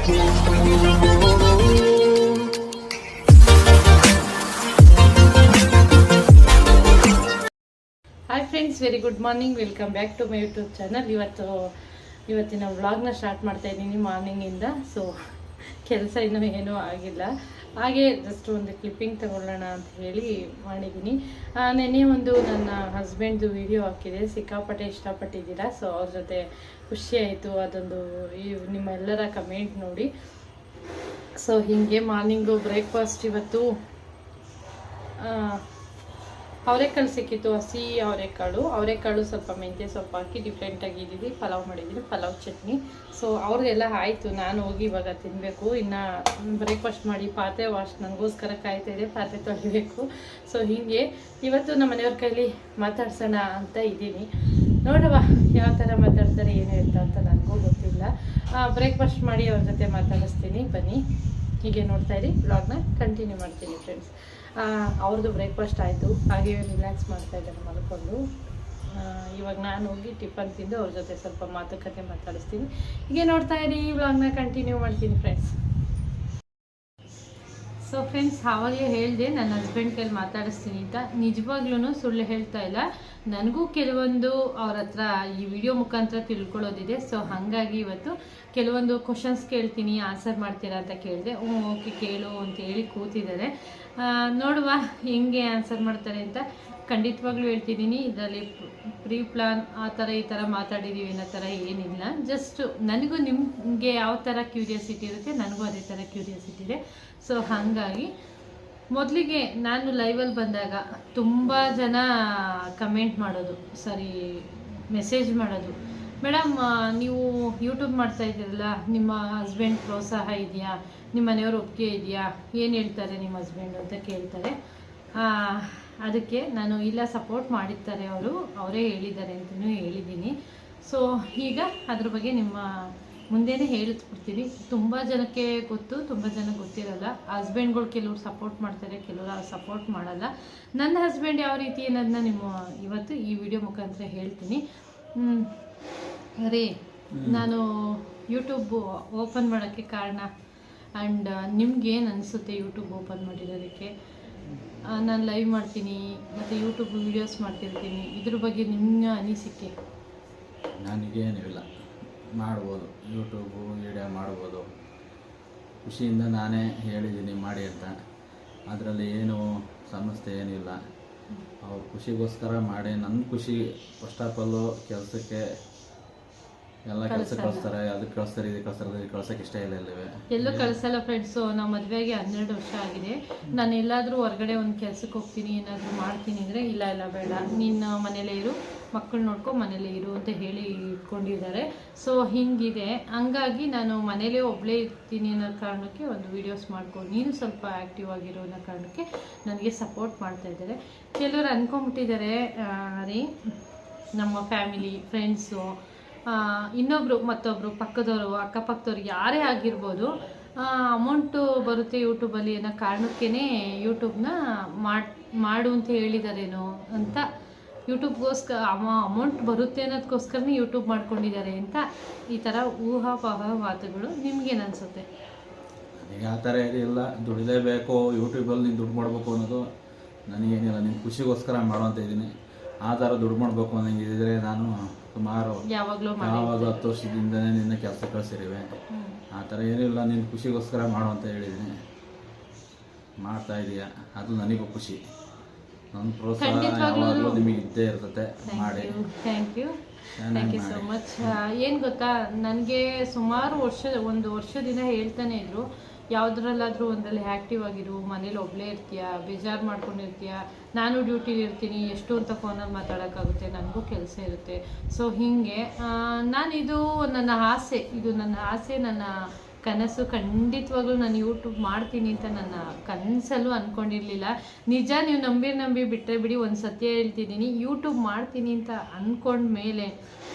Hi friends, very good morning. Welcome back to my YouTube channel. ಇವತ್ತಿನ ವ್ಲಾಗ್ನ start ಮಾಡ್ತಾ ಇದ್ದೀನಿ ಮಾರ್ನಿಂಗಿಂದ. ಸೊ ಕೆಲಸ ಇನ್ನೂ ಏನೂ ಆಗಿಲ್ಲ, ಹಾಗೆ ಜಸ್ಟ್ ಒಂದು ಕ್ಲಿಪ್ಪಿಂಗ್ ತಗೊಳ್ಳೋಣ ಅಂತ ಹೇಳಿ ಮಾಡಿದ್ದೀನಿ. ನೆನ್ನೆ ಒಂದು ನನ್ನ ಹಸ್ಬೆಂಡ್ದು ವಿಡಿಯೋ ಹಾಕಿದೆ, ಸಿಕ್ಕಾಪಟ್ಟೆ ಇಷ್ಟಪಟ್ಟಿದ್ದೀರಾ. ಸೊ ಅವ್ರ ಜೊತೆ ಖುಷಿ ಆಯಿತು, ಅದೊಂದು ನಿಮ್ಮೆಲ್ಲರ ಕಮೆಂಟ್ ನೋಡಿ. ಸೊ ಹೀಗೆ ಮಾರ್ನಿಂಗು ಬ್ರೇಕ್ಫಾಸ್ಟ್ ಇವತ್ತು ಅವರೆಕಾಳು ಸಿಕ್ಕಿತ್ತು, ಹಸಿ ಅವರೆಕಾಳು ಸ್ವಲ್ಪ ಮೆಂತ್ಯ ಸೊಪ್ಪು ಹಾಕಿ ಡಿಫ್ರೆಂಟಾಗಿ ಇದ್ದೀವಿ. ಪಲಾವ್ ಮಾಡಿದ್ದೀನಿ, ಪಲಾವ್ ಚಟ್ನಿ. ಸೊ ಅವ್ರದ್ದೆಲ್ಲ ಆಯಿತು, ನಾನು ಹೋಗಿ ಇವಾಗ ತಿನ್ನಬೇಕು. ಇನ್ನು ಬ್ರೇಕ್ಫಾಸ್ಟ್ ಮಾಡಿ ಪಾತ್ರೆ ವಾಶ್ ನನಗೋಸ್ಕರ ಕಾಯ್ತಾ ಇದೆ, ಪಾತ್ರೆ ತೊಳಿಬೇಕು. ಸೊ ಹೀಗೆ ಇವತ್ತು ನಮ್ಮ ಮನೆಯವ್ರ ಕೈಲಿ ಮಾತಾಡ್ಸೋಣ ಅಂತ ಇದ್ದೀನಿ. ನೋಡುವ ಯಾವ ಥರ ಮಾತಾಡ್ತಾರೆ, ಏನು ಇರ್ತಾ ಅಂತ ನನಗೂ ಗೊತ್ತಿಲ್ಲ. ಬ್ರೇಕ್ಫಾಸ್ಟ್ ಮಾಡಿ ಅವ್ರ ಜೊತೆ ಮಾತಾಡಿಸ್ತೀನಿ, ಬನ್ನಿ. ಹೀಗೆ ನೋಡ್ತಾ ಇರಿ, ವ್ಲಾಗ್ನ ಕಂಟಿನ್ಯೂ ಮಾಡ್ತೀನಿ ಫ್ರೆಂಡ್ಸ್. ಅವ್ರದ್ದು ಬ್ರೇಕ್ಫಾಸ್ಟ್ ಆಯಿತು, ಹಾಗೆ ರಿಲ್ಯಾಕ್ಸ್ ಮಾಡ್ತಾ ಇದ್ದಾರೆ ಮಲ್ಕೊಂಡು. ಇವಾಗ ನಾನು ಹೋಗಿ ಟಿಫನ್ ತಿಂದು ಅವ್ರ ಜೊತೆ ಸ್ವಲ್ಪ ಮಾತುಕತೆ ಮಾತಾಡಿಸ್ತೀನಿ. ಹೀಗೆ ನೋಡ್ತಾ ಇರಿ, ವ್ಲಾಗ್ನ ಕಂಟಿನ್ಯೂ ಮಾಡ್ತೀನಿ ಫ್ರೆಂಡ್ಸ್. ಸೊ ಫ್ರೆಂಡ್ಸ್, ಆವಾಗಲೇ ಹೇಳಿದೆ ನನ್ನ ಹಸ್ಬೆಂಡ್ ಕೈಲಿ ಮಾತಾಡಿಸ್ತೀನಿ ಅಂತ. ನಿಜವಾಗ್ಲೂ ಸುಳ್ಳು ಹೇಳ್ತಾ ಇಲ್ಲ, ನನಗೂ ಕೆಲವೊಂದು ಅವ್ರ ಹತ್ರ ಈ ವಿಡಿಯೋ ಮುಖಾಂತರ ತಿಳ್ಕೊಳ್ಳೋದಿದೆ. ಸೊ ಹಾಗಾಗಿ ಇವತ್ತು ಕೆಲವೊಂದು ಕ್ವಶನ್ಸ್ ಕೇಳ್ತೀನಿ, ಆನ್ಸರ್ ಮಾಡ್ತೀರಾ ಅಂತ ಕೇಳಿದೆ. ಓಕೆ ಕೇಳು ಅಂತ ಹೇಳಿ ಕೂತಿದ್ದಾರೆ. ನೋಡುವ ಹೆಂಗೆ ಆನ್ಸರ್ ಮಾಡ್ತಾರೆ ಅಂತ. ಖಂಡಿತವಾಗ್ಲೂ ಹೇಳ್ತಿದ್ದೀನಿ, ಇದರಲ್ಲಿ ಪ್ರೀ ಪ್ಲಾನ್ ಆ ಥರ ಈ ಥರ ಮಾತಾಡಿದ್ದೀವಿ ಅನ್ನೋ ಥರ ಏನಿಲ್ಲ. ಜಸ್ಟ್ ನನಗೂ ನಿಮಗೆ ಯಾವ ಥರ ಕ್ಯೂರಿಯಾಸಿಟಿ ಇರುತ್ತೆ, ನನಗೂ ಅದೇ ಥರ ಕ್ಯೂರಿಯಾಸಿಟಿ ಇದೆ. ಸೊ ಹಾಗಾಗಿ ಮೊದಲಿಗೆ ನಾನು ಲೈವಲ್ಲಿ ಬಂದಾಗ ತುಂಬ ಜನ ಕಮೆಂಟ್ ಮಾಡೋದು, ಮೆಸೇಜ್ ಮಾಡೋದು, ಮೇಡಮ್ ನೀವು ಯೂಟ್ಯೂಬ್ ಮಾಡ್ತಾ ಇದ್ದೀರಲ್ಲ, ನಿಮ್ಮ ಹಸ್ಬೆಂಡ್ ಪ್ರೋತ್ಸಾಹ ಇದೆಯಾ, ನಿಮ್ಮ ಮನೆಯವ್ರ ಒಪ್ಪಿಗೆ ಇದೆಯಾ, ಏನು ಹೇಳ್ತಾರೆ ನಿಮ್ಮ ಹಸ್ಬೆಂಡು ಅಂತ ಕೇಳ್ತಾರೆ. ಅದಕ್ಕೆ ನಾನು ಇಲ್ಲ, ಸಪೋರ್ಟ್ ಮಾಡಿರ್ತಾರೆ, ಅವರೇ ಹೇಳಿದ್ದಾರೆ ಅಂತಲೂ ಹೇಳಿದ್ದೀನಿ. ಸೊ ಈಗ ಅದ್ರ ಬಗ್ಗೆ ನಿಮ್ಮ ಮುಂದೆನೇ ಹೇಳಿಸ್ಬಿಡ್ತೀನಿ. ತುಂಬ ಜನಕ್ಕೆ ಗೊತ್ತು, ತುಂಬ ಜನ ಗೊತ್ತಿರಲ್ಲ. ಹಸ್ಬೆಂಡ್ಗಳು ಕೆಲವ್ರು ಸಪೋರ್ಟ್ ಮಾಡ್ತಾರೆ, ಕೆಲವರು ಸಪೋರ್ಟ್ ಮಾಡಲ್ಲ. ನನ್ನ ಹಸ್ಬೆಂಡ್ ಯಾವ ರೀತಿ ಅನ್ನೋದನ್ನ ಇವತ್ತು ಈ ವಿಡಿಯೋ ಮುಖಾಂತರ ಹೇಳ್ತೀನಿ. ರೀ, ನಾನು ಯೂಟ್ಯೂಬ್ ಓಪನ್ ಮಾಡೋಕ್ಕೆ ಕಾರಣ ಆ್ಯಂಡ್ ನಿಮ್ಗೇನು ಅನಿಸುತ್ತೆ ಯೂಟ್ಯೂಬ್ ಓಪನ್ ಮಾಡಿರೋದಕ್ಕೆ? ನಾನು ಲೈವ್ ಮಾಡ್ತೀನಿ ಮತ್ತು ಯೂಟ್ಯೂಬ್ ವೀಡಿಯೋಸ್ ಮಾಡ್ತಿರ್ತೀನಿ, ಇದ್ರ ಬಗ್ಗೆ ನಿಮ್ಮ ಅನಿಸಿಕೆ? ನನಗೇನಿಲ್ಲ, ಮಾಡ್ಬೋದು, ಯೂಟ್ಯೂಬು ವೀಡಿಯೋ ಮಾಡ್ಬೋದು. ಖುಷಿಯಿಂದ ನಾನೇ ಹೇಳಿದ್ದೀನಿ ಮಾಡಿ ಅಂತ, ಅದರಲ್ಲಿ ಏನು ಸಮಸ್ಯೆ ಏನಿಲ್ಲ. ಅವ್ರ ಖುಷಿಗೋಸ್ಕರ ಮಾಡಿ, ನನ್ನ ಖುಷಿ ಫಸ್ಟ್ ಆಫ್ ಆಲು ಕೆಲಸಕ್ಕೆ ಎಲ್ಲ ಕೆಲಸ ಕಳಿಸ್ತಾರೆ, ಅದಕ್ಕೆ ಕಳಿಸ್ತಾರೆ, ಇದಕ್ಕೆ ಕಳಿಸ್ತಾರೆ, ಕಳ್ಸೋಕ್ಕೆ ಇಷ್ಟ ಇಲ್ಲ. ಎಲ್ಲೂ ಕಳಿಸಲ್ಲ ಫ್ರೆಂಡ್ಸು. ನಾವು ಮದುವೆಗೆ 12 ವರ್ಷ ಆಗಿದೆ. ನಾನು ಎಲ್ಲಾದರೂ ಹೊರಗಡೆ ಒಂದು ಕೆಲಸಕ್ಕೆ ಹೋಗ್ತೀನಿ, ಏನಾದರೂ ಮಾಡ್ತೀನಿ ಅಂದರೆ ಇಲ್ಲ ಬೇಡ, ನೀನು ಮನೇಲೇ ಇರು, ಮಕ್ಕಳು ನೋಡ್ಕೊ, ಮನೇಲೇ ಇರು ಅಂತ ಹೇಳಿ ಇಟ್ಕೊಂಡಿದ್ದಾರೆ. ಸೊ ಹಿಂಗಿದೆ. ಹಂಗಾಗಿ ನಾನು ಮನೇಲೇ ಒಬ್ಬಳೇ ಇರ್ತೀನಿ ಅನ್ನೋ ಕಾರಣಕ್ಕೆ ಒಂದು ವೀಡಿಯೋಸ್ ಮಾಡ್ಕೊಂಡು ನೀನು ಸ್ವಲ್ಪ ಆ್ಯಕ್ಟಿವ್ ಆಗಿರೋ ಅನ್ನೋ ಕಾರಣಕ್ಕೆ ನನಗೆ ಸಪೋರ್ಟ್ ಮಾಡ್ತಾಯಿದ್ದಾರೆ. ಕೆಲವರು ಅಂದ್ಕೊಂಬಿಟ್ಟಿದ್ದಾರೆ, ರೀ ನಮ್ಮ ಫ್ಯಾಮಿಲಿ ಫ್ರೆಂಡ್ಸು ಮತ್ತೊಬ್ಬರು ಪಕ್ಕದವರು ಅಕ್ಕಪಕ್ಕದವ್ರು ಯಾರೇ ಆಗಿರ್ಬೋದು, ಅಮೌಂಟು ಬರುತ್ತೆ ಯೂಟ್ಯೂಬಲ್ಲಿ ಅನ್ನೋ ಕಾರಣಕ್ಕೇ ಯೂಟ್ಯೂಬ್ನ ಮಾಡು ಅಂತ ಹೇಳಿದಾರೇನೋ ಅಂತ, ಯೂಟ್ಯೂಬ್ಗೋಸ್ಕರ ಅಮೌಂಟ್ ಬರುತ್ತೆ ಅನ್ನೋದಕ್ಕೋಸ್ಕರನೇ ಯೂಟ್ಯೂಬ್ ಮಾಡ್ಕೊಂಡಿದ್ದಾರೆ ಅಂತ ಈ ಥರ ಊಹಾಪೋಹ ಮಾತುಗಳು. ನಿಮ್ಗೇನು ಅನಿಸುತ್ತೆ? ನನಗೆ ಆ ಥರ ಏನಿಲ್ಲ, ದುಡಿಲೇಬೇಕು, ಯೂಟ್ಯೂಬಲ್ಲಿ ನೀನು ದುಡ್ಡು ಮಾಡಬೇಕು ಅನ್ನೋದು ನನಗೇನಿಲ್ಲ. ನೀನು ಖುಷಿಗೋಸ್ಕರ ಮಾಡುವಂತ ಇದ್ದೀನಿ. ಆ ಥರ ದುಡ್ಡು ಮಾಡಬೇಕು ಅನ್ನಂಗಿದ್ರೆ ನಾನು ಸುಮಾರು ಯಾವಾಗಲೂ 10 ವರ್ಷದಿಂದನೇ ನಿನ್ನ ಕೆಲಸ ಕಳಿಸಿರಿವೆ. ಆ ಥರ ಏನಿಲ್ಲ, ನೀನು ಖುಷಿಗೋಸ್ಕರ ಮಾಡುವಂತ ಹೇಳಿದ್ದೀನಿ, ಮಾಡ್ತಾ ಇದೀಯ, ಅದು ನನಗೂ ಖುಷಿ. ನನ್ನ ಪ್ರೋತ್ಸಾಹ ಯಾವಾಗಲೂ ನಿಮಗೆ ಇದ್ದೇ ಇರ್ತದೆ, ಮಾಡಿ. Thank you so much. ಏನು ಗೊತ್ತಾ, ನನಗೆ ಸುಮಾರು ಒಂದು ವರ್ಷದಿಂದ ಹೇಳ್ತಾನೆ ಇದ್ರು, ಯಾವುದ್ರಲ್ಲಾದರೂ ಒಂದರಲ್ಲಿ ಆ್ಯಕ್ಟಿವ್ ಆಗಿರು, ಮನೇಲಿ ಒಬ್ಬಳೇ ಇರ್ತೀಯ, ಬೇಜಾರು ಮಾಡ್ಕೊಂಡಿರ್ತೀಯ, ನಾನು ಡ್ಯೂಟಿಲಿ ಇರ್ತೀನಿ, ಎಷ್ಟು ಅಂತ ಫೋನಲ್ಲಿ ಮಾತಾಡೋಕ್ಕಾಗುತ್ತೆ, ನನಗೂ ಕೆಲಸ ಇರುತ್ತೆ. ಸೊ ಹೀಗೆ ಇದು ನನ್ನ ಆಸೆ, ನನ್ನ ಕನಸು. ಖಂಡಿತವಾಗ್ಲೂ ನಾನು ಯೂಟ್ಯೂಬ್ ಮಾಡ್ತೀನಿ ಅಂತ ನನ್ನ ಕನಸಲ್ಲೂ ಅಂದ್ಕೊಂಡಿರಲಿಲ್ಲ. ನಿಜ, ನೀವು ನಂಬಿ ಬಿಟ್ಟರೆ ಬಿಡಿ, ಒಂದು ಸತ್ಯ ಹೇಳ್ತಿದ್ದೀನಿ, ಯೂಟ್ಯೂಬ್ ಮಾಡ್ತೀನಿ ಅಂತ ಅಂದ್ಕೊಂಡ್ಮೇಲೆ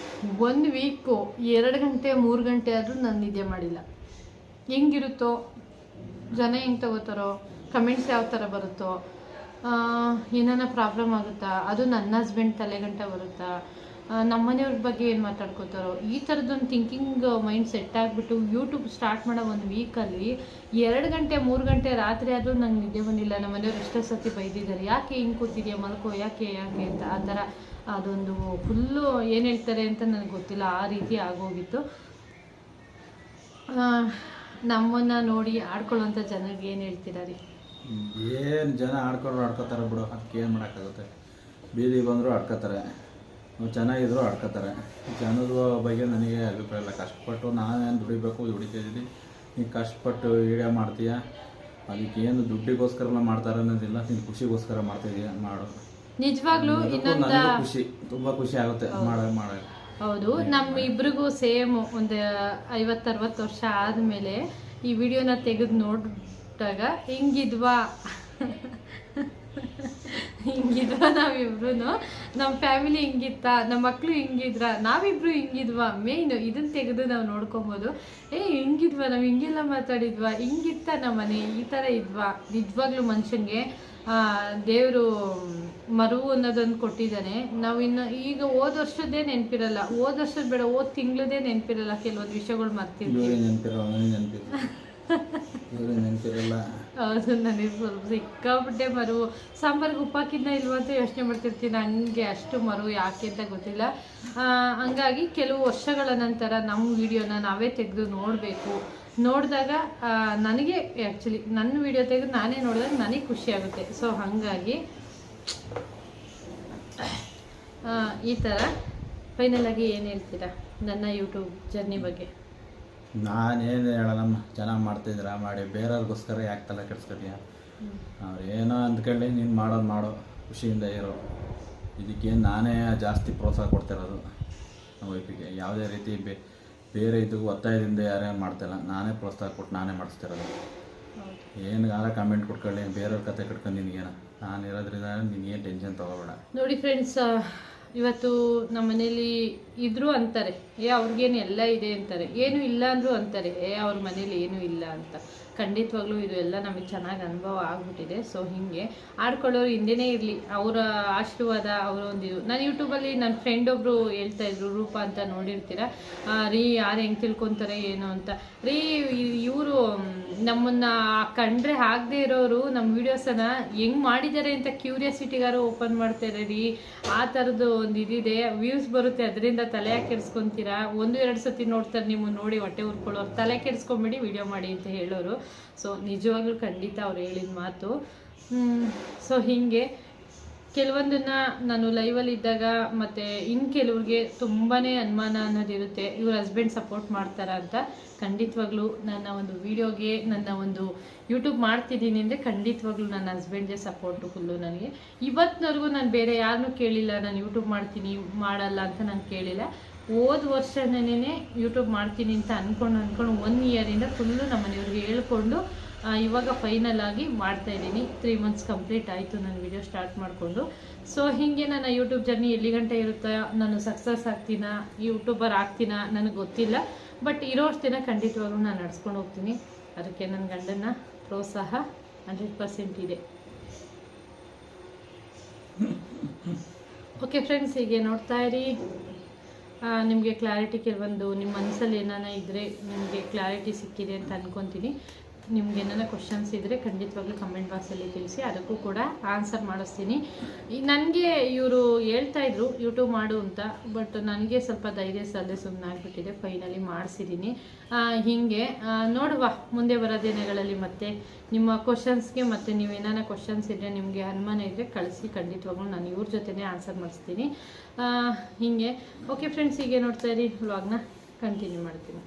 1 ವೀಕು 2 ಗಂಟೆ 3 ಗಂಟೆ ಆದರೂ ನಾನು ನಿದ್ದೆ ಮಾಡಿಲ್ಲ. ಹೆಂಗಿರುತ್ತೋ, ಜನ ಹೆಂಗೆ ತಗೋತಾರೋ, ಕಮೆಂಟ್ಸ್ ಯಾವ ಥರ ಬರುತ್ತೋ, ಏನಾನ ಪ್ರಾಬ್ಲಮ್ ಆಗುತ್ತಾ, ಅದು ನನ್ನ ಹಸ್ಬೆಂಡ್ ತಲೆಗಂಟ ಬರುತ್ತಾ, ನಮ್ಮ ಮನೆಯವ್ರ ಬಗ್ಗೆ ಏನು ಮಾತಾಡ್ಕೋತಾರೋ ಈ ಥರದೊಂದು ಥಿಂಕಿಂಗ್ ಮೈಂಡ್ ಸೆಟ್ ಆಗಿಬಿಟ್ಟು ಯೂಟ್ಯೂಬ್ ಸ್ಟಾರ್ಟ್ ಮಾಡೋ ಒಂದು ವೀಕಲ್ಲಿ 2 ಗಂಟೆ 3 ಗಂಟೆ ರಾತ್ರಿ ಆದರೂ ನಂಗೆ ನಿದ್ದೆ ಬಂದಿಲ್ಲ. ನಮ್ಮ ಮನೆಯವ್ರು ಎಷ್ಟೋ ಸತಿ ಬೈದಿದ್ದಾರೆ, ಯಾಕೆ ಹಿಂಗೆ ಕೂತಿದ್ಯಾ ಮಲ್ಕೋ, ಯಾಕೆ ಅಂತ. ಆ ಥರ ಅದೊಂದು ಫುಲ್ಲು ಏನು ಹೇಳ್ತಾರೆ ಅಂತ ನನಗೆ ಗೊತ್ತಿಲ್ಲ, ಆ ರೀತಿ ಆಗೋಗಿತ್ತು. ನಮ್ಮನ್ನು ನೋಡಿ ಆಡ್ಕೊಳ್ಳೋಂಥ ಜನರಿಗೆ ಏನು ಹೇಳ್ತೀರಾ ರೀ? ಏನು ಜನ ಆಡ್ಕೋತಾರೆ ಬಿಡು, ಅದಕ್ಕೆ ಏನು ಮಾಡೋಕ್ಕಾಗುತ್ತೆ. ಬೀದಿಗೆ ಬಂದರೂ ಆಡ್ಕೋತಾರೆ, ಚೆನ್ನಾಗಿದ್ರು ಆಡ್ಕೋತಾರೆ. ಜನದ ಬಗ್ಗೆ ನನಗೆ ಅಭಿಪ್ರಾಯ ಇಲ್ಲ. ಕಷ್ಟಪಟ್ಟು ನಾನೇನು ದುಡಿಬೇಕು, ದುಡಿತಿದ್ದೀನಿ. ನೀನು ಕಷ್ಟಪಟ್ಟು ವಿಡಿಯೋ ಮಾಡ್ತೀಯ, ಅದಕ್ಕೇನು ದುಡ್ಡಿಗೋಸ್ಕರ ಮಾಡ್ತಾರೆ ಅನ್ನೋದಿಲ್ಲ, ನೀನು ಖುಷಿಗೋಸ್ಕರ ಮಾಡ್ತಿದ್ದೀಯ, ಮಾಡು. ನಿಜವಾಗ್ಲೂ ನನಗೂ ಖುಷಿ, ತುಂಬ ಖುಷಿ ಆಗುತ್ತೆ ಮಾಡೋ. ಹೌದು, ನಮ್ಮ ಇಬ್ರಿಗೂ ಸೇಮ್ ಒಂದು 50-60 ವರ್ಷ ಆದಮೇಲೆ ಈ ವಿಡಿಯೋನ ತೆಗೆದು ನೋಡಿದಾಗ ಹಿಂಗಿದ್ವಾ ನಾವಿಬ್ರು, ನಮ್ಮ ಫ್ಯಾಮಿಲಿ ಹಿಂಗಿತ್ತಾ, ನಮ್ಮ ಮಕ್ಕಳು ಹಿಂಗಿದ್ರ, ನಾವಿಬ್ರು ಹಿಂಗಿದ್ವಾ, ಮೇಯ್ನು ಇದನ್ನ ತೆಗೆದು ನಾವು ನೋಡ್ಕೊಬೋದು. ಹಿಂಗಿದ್ವಾ, ನಾವು ಹಿಂಗೆಲ್ಲ ಮಾತಾಡಿದ್ವಾ, ಹಿಂಗಿತ್ತ ನಮ್ಮ ಮನೆ, ಈ ಥರ ಇದ್ವಾ. ನಿಜವಾಗ್ಲೂ ಮನುಷ್ಯನಿಗೆ ದೇವರು ಮರುವು ಅನ್ನೋದೊಂದು ಕೊಟ್ಟಿದ್ದಾನೆ. ನಾವು ಇನ್ನು ಈಗ ಹೋದ ವರ್ಷದ್ದೇ ನೆನಪಿರಲ್ಲ, ಹೋದ ವರ್ಷದ ಬೇಡ, ಹೋದ ತಿಂಗಳದೇ ನೆನಪಿರಲ್ಲ, ಕೆಲವೊಂದು ವಿಷಯಗಳು ಮರ್ತಿರ್ತೀವಿ. ನೆನಪಿರಲ್ಲ. ಹೌದು, ನನಗೆ ಸ್ವಲ್ಪ ಸಿಕ್ಕಾಬಿಟ್ಟೆ ಮರುವು. ಸಾಂಬಾರ್ಗೆ ಉಪ್ಪಾಕಿದ್ನ ಇಲ್ವ ಅಂತ ಯೋಚನೆ ಮಾಡ್ತಿರ್ತೀನಿ, ಹಂಗೆ ಅಷ್ಟು ಮರುವು ಯಾಕೆ ಅಂತ ಗೊತ್ತಿಲ್ಲ. ಹಂಗಾಗಿ ಕೆಲವು ವರ್ಷಗಳ ನಂತರ ನಮ್ಮ ವಿಡಿಯೋನ ನಾವೇ ತೆಗೆದು ನೋಡಬೇಕು. ನೋಡಿದಾಗ ನನಗೆ ಆ್ಯಕ್ಚುಲಿ ನನ್ನ ವಿಡಿಯೋ ತೆಗೆದು ನಾನೇ ನೋಡಿದಾಗ ನನಗೆ ಖುಷಿ ಆಗುತ್ತೆ. ಸೊ ಹಾಗಾಗಿ ಈ ಥರ ಫೈನಲಾಗಿ ಏನು ಹೇಳ್ತೀರಾ ನನ್ನ ಯೂಟ್ಯೂಬ್ ಜರ್ನಿ ಬಗ್ಗೆ? ನಾನೇನು ಹೇಳಲ್ಲಮ್ಮ, ಚೆನ್ನಾಗಿ ಮಾಡ್ತಿದ್ದೀರಾ ಮಾಡಿ, ಬೇರೆಯವ್ರಿಗೋಸ್ಕರ ಯಾಕೆ ತಲೆ ಕೆಡ್ಸ್ಕೊತೀಯ? ಅವ್ರು ಏನೋ ಅಂದ್ಕೊಳ್ಳಿ, ನೀನು ಮಾಡೋದು ಮಾಡೋ, ಖುಷಿಯಿಂದ ಇರೋ. ಇದಕ್ಕೇನು ನಾನೇ ಜಾಸ್ತಿ ಪ್ರೋತ್ಸಾಹ ಕೊಡ್ತಿರೋದು ನಮ್ಮ ವೈಫಿಗೆ. ಯಾವುದೇ ರೀತಿ ಬೇರೆ ಇದಕ್ಕೆ ಒತ್ತಾಯದಿಂದ ಯಾರೇನು ಮಾಡ್ತಾಯಿಲ್ಲ, ನಾನೇ ಪ್ರೋತ್ಸಾಹ ಕೊಟ್ಟು ನಾನೇ ಮಾಡಿಸ್ತಿರೋದು. ಏನಾರ ಕಮೆಂಟ್ ಕೊಟ್ಕೊಳ್ಳಿ, ಬೇರೆಯವ್ರ ಕತೆ ಕಟ್ಕೊಂಡು ನಿನಗೇನ, ನಾನು ಇರೋದ್ರಿಂದ ನಿನಗೇನು ಟೆನ್ಷನ್ ತೊಗೋಬೇಡ. ನೋಡಿ ಫ್ರೆಂಡ್ಸ್, ಇವತ್ತು ನಮ್ಮ ಮನೇಲಿ ಇದ್ರೂ ಅಂತಾರೆ ಅವ್ರಿಗೇನು ಎಲ್ಲ ಇದೆ ಅಂತಾರೆ, ಏನೂ ಇಲ್ಲ ಅಂದರೂ ಅಂತಾರೆ ಅವ್ರ ಮನೇಲಿ ಏನೂ ಇಲ್ಲ ಅಂತ. ಖಂಡಿತವಾಗ್ಲೂ ಇದು ಎಲ್ಲ ನಮಗೆ ಚೆನ್ನಾಗಿ ಅನುಭವ ಆಗ್ಬಿಟ್ಟಿದೆ. ಸೊ ಹೀಗೆ ಆಡ್ಕೊಳ್ಳೋರು ಹಿಂದೆನೇ ಇರಲಿ, ಅವರ ಆಶೀರ್ವಾದ, ಅವರ ಒಂದು ಇದು. ನಾನು ಯೂಟ್ಯೂಬಲ್ಲಿ ನನ್ನ ಫ್ರೆಂಡ್ ಒಬ್ಬರು ಹೇಳ್ತಾಯಿದ್ರು, ರೂಪ ಅಂತ ನೋಡಿರ್ತೀರ ರೀ, ಯಾರು ಹೆಂಗೆ ತಿಳ್ಕೊತಾರೆ ಏನೋ ಅಂತ. ರೀ, ಇವರು ನಮ್ಮನ್ನು ಕಂಡ್ರೆ ಆಗದೆ ಇರೋರು ನಮ್ಮ ವೀಡಿಯೋಸನ್ನು ಹೆಂಗೆ ಮಾಡಿದ್ದಾರೆ ಅಂತ ಕ್ಯೂರಿಯಾಸಿಟಿಗಾರು ಓಪನ್ ಮಾಡ್ತಾರೆ ರೀ. ಆ ಥರದ್ದು ಒಂದು ಇದಿದೆ, ವ್ಯೂಸ್ ಬರುತ್ತೆ, ಅದರಿಂದ ತಲೆ ಯಾಕೆ ಕೆಡಿಸ್ಕೊತೀರಾ? 1-2 ಸತಿ ನೋಡ್ತಾರೆ, ನಿಮ್ಮನ್ನು ನೋಡಿ ಹೊಟ್ಟೆ ಉರ್ಕೊಳ್ಳೋರು, ತಲೆ ಕೆಡಿಸ್ಕೊಂಬೇಡಿ, ವಿಡಿಯೋ ಮಾಡಿ ಅಂತ ಹೇಳೋರು. ಸೊ ನಿಜವಾಗ್ಲೂ ಖಂಡಿತ ಅವ್ರು ಹೇಳಿದ ಮಾತು. ಸೊ ಹೀಗೆ ಕೆಲವೊಂದನ್ನು ನಾನು ಲೈವಲ್ಲಿ ಇದ್ದಾಗ ಮತ್ತು ಇನ್ನು ಕೆಲವ್ರಿಗೆ ತುಂಬಾ ಅನುಮಾನ ಅನ್ನೋದಿರುತ್ತೆ, ಇವ್ರ ಹಸ್ಬೆಂಡ್ ಸಪೋರ್ಟ್ ಮಾಡ್ತಾರಾ ಅಂತ. ಖಂಡಿತವಾಗ್ಲೂ ನನ್ನ ಒಂದು ವೀಡಿಯೋಗೆ, ನನ್ನ ಒಂದು ಯೂಟ್ಯೂಬ್ ಮಾಡ್ತಿದ್ದೀನಿ ಅಂದರೆ ಖಂಡಿತವಾಗ್ಲೂ ನನ್ನ ಹಸ್ಬೆಂಡ್ಗೆ ಸಪೋರ್ಟು ಫುಲ್ಲು. ನನಗೆ ಇವತ್ತಿನವರೆಗೂ ನಾನು ಬೇರೆ ಯಾರನ್ನೂ ಕೇಳಿಲ್ಲ, ನಾನು ಯೂಟ್ಯೂಬ್ ಮಾಡ್ತೀನಿ ಮಾಡಲ್ಲ ಅಂತ ನಾನು ಕೇಳಿಲ್ಲ. ಹೋದ ವರ್ಷನೇ ಯೂಟ್ಯೂಬ್ ಮಾಡ್ತೀನಿ ಅಂತ ಅಂದ್ಕೊಂಡು 1 ಇಯರಿಂದ ಫುಲ್ಲು ನಮ್ಮ ಮನೆಯವ್ರಿಗೆ ಹೇಳ್ಕೊಂಡು ಇವಾಗ ಫೈನಲ್ ಆಗಿ ಮಾಡ್ತಾಯಿದ್ದೀನಿ. 3 ಮಂತ್ಸ್ ಕಂಪ್ಲೀಟ್ ಆಯಿತು ನಾನು ವಿಡಿಯೋ ಸ್ಟಾರ್ಟ್ ಮಾಡಿಕೊಂಡು. ಸೊ ಹೀಗೆ ನನ್ನ ಯೂಟ್ಯೂಬ್ ಜರ್ನಿ ಎಲ್ಲಿ ಗಂಟೆ ಇರುತ್ತಾ, ನಾನು ಸಕ್ಸಸ್ ಆಗ್ತೀನಾ, ಯೂಟ್ಯೂಬರ್ ಆಗ್ತೀನಾ ನನಗೆ ಗೊತ್ತಿಲ್ಲ. ಬಟ್ ಇರೋಷ್ಟು ದಿನ ಖಂಡಿತವಾಗ್ಲೂ ನಾನು ನಡ್ಸ್ಕೊಂಡು ಹೋಗ್ತೀನಿ. ಅದಕ್ಕೆ ನನ್ನ ಗಂಡನ ಪ್ರೋತ್ಸಾಹ 100% ಇದೆ. ಓಕೆ ಫ್ರೆಂಡ್ಸ್, ಹೀಗೆ ನೋಡ್ತಾ ಇರಿ. ನಿಮಗೆ ಕ್ಲಾರಿಟಿ ಕೆಲವೊಂದು ನಿಮ್ಮ ಮನಸ್ಸಲ್ಲಿ ಏನಾನ ಇದ್ದರೆ ನಿಮಗೆ ಕ್ಲಾರಿಟಿ ಸಿಕ್ಕಿದೆ ಅಂತ ಅಂದ್ಕೊತೀನಿ. ನಿಮ್ಗೆ ಏನಾರ ಕ್ವಶನ್ಸ್ ಇದ್ದರೆ ಖಂಡಿತವಾಗ್ಲೂ ಕಮೆಂಟ್ ಬಾಕ್ಸಲ್ಲಿ ತಿಳಿಸಿ, ಅದಕ್ಕೂ ಕೂಡ ಆನ್ಸರ್ ಮಾಡಿಸ್ತೀನಿ. ನನಗೆ ಇವರು ಹೇಳ್ತಾಯಿದ್ರು ಯೂಟ್ಯೂಬ್ ಮಾಡು ಅಂತ, ಬಟ್ ನನಗೆ ಸ್ವಲ್ಪ ಧೈರ್ಯ ಸಲ್ಲದೆ ಸುಮ್ಮನೆ ಆಗಿಬಿಟ್ಟಿದೆ. ಫೈನಲಿ ಮಾಡಿಸಿದ್ದೀನಿ. ಹೀಗೆ ನೋಡುವ ಮುಂದೆ ಬರೋ ದಿನಗಳಲ್ಲಿ ಮತ್ತೆ ನಿಮ್ಮ ಕ್ವಶನ್ಸ್ಗೆ, ಮತ್ತು ನೀವೇನಾನ ಕ್ವಶನ್ಸ್ ಇದ್ದರೆ, ನಿಮಗೆ ಅನುಮಾನ ಇದ್ದರೆ ಕಳಿಸಿ, ಖಂಡಿತವಾಗ್ಲೂ ನಾನು ಇವ್ರ ಜೊತೆನೇ ಆನ್ಸರ್ ಮಾಡಿಸ್ತೀನಿ. ಹೀಗೆ ಓಕೆ ಫ್ರೆಂಡ್ಸ್, ಹೀಗೆ ನೋಡ್ತಾ ಇರಿ, ವ್ಲಾಗ್ನ ಕಂಟಿನ್ಯೂ ಮಾಡ್ತೀನಿ.